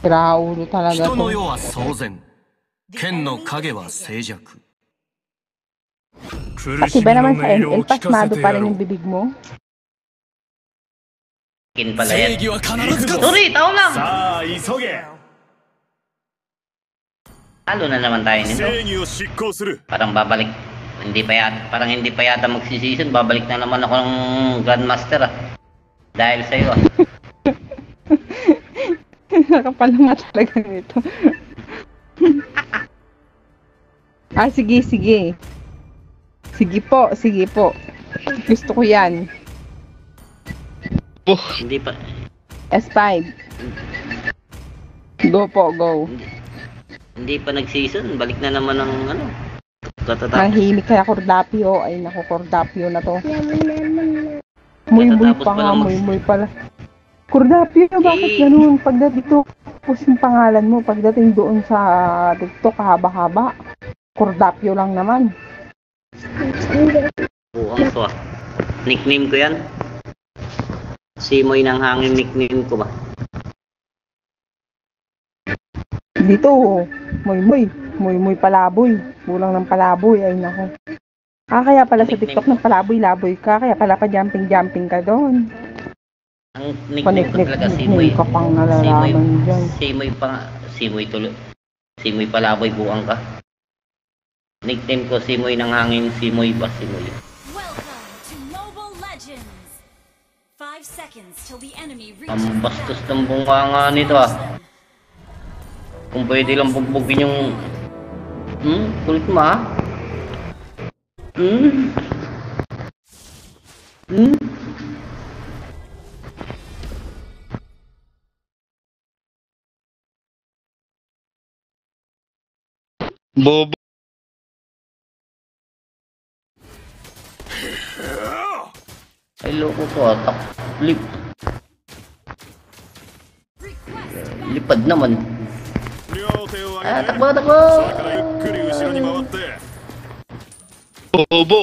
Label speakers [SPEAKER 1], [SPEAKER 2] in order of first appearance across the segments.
[SPEAKER 1] Raulo talaga
[SPEAKER 2] 人の
[SPEAKER 1] to.
[SPEAKER 2] 世は騒然、剣の影は静寂。
[SPEAKER 1] Kasi ba naman sa ML, pasmado pa rin yung bibig mo?
[SPEAKER 3] Kin pala yan. Sorry, tao lang! Talo na naman tayo nito. Parang babalik. Parang hindi pa yata magsisison. Babalik na naman ako ng Grandmaster dahil sa'yo
[SPEAKER 1] Nakapal nga talaga nito. Sige, sige. Sige po, sige po. Gusto ko yan.
[SPEAKER 3] Hindi pa.
[SPEAKER 1] S5. Go po, go.
[SPEAKER 3] Hindi pa nag-season. Balik na naman ng ano.
[SPEAKER 1] Manghimik kaya Cordapio. Ay naku, Cordapio na to. Muy-muy pa nga, muy-muy pala. Cordapio, bakit ganun? Pagdating dito, tapos yung pangalan mo, pagdating doon sa TikTok, haba-haba. Cordapio lang naman.
[SPEAKER 3] Buang to Nickname ko yan. Simoy ng hangin nickname ko ba?
[SPEAKER 1] Dito, muy-muy. Muy-muy palaboy. Bulang ng palaboy. Ay nako. Kaya pala sa TikTok ng palaboy-laboy ka. Kaya pala pa jumping-jumping ka doon.
[SPEAKER 3] Ang nickname ko talaga Simoy.
[SPEAKER 1] Ka pang nalalaman dyan.
[SPEAKER 3] Simoy palaboy buang ka. Nickname ko Simoy ng hangin. Simoy ba? Simoy. Ang bastos ng bunganga nito Kung pwede lang bugbugin yung kulit mo
[SPEAKER 4] Bobo.
[SPEAKER 3] Ay loko to lipad naman. Takbo!
[SPEAKER 4] Bobo.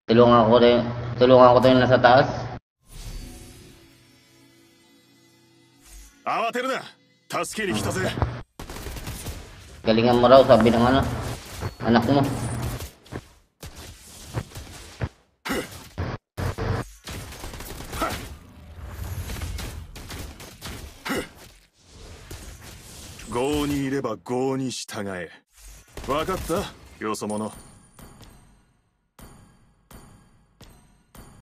[SPEAKER 3] Tulungan ko tayo nasa taas. Galingan mo raw, sabi ng anak mo.
[SPEAKER 5] Goにいればgoに従え。わかった？よそ者。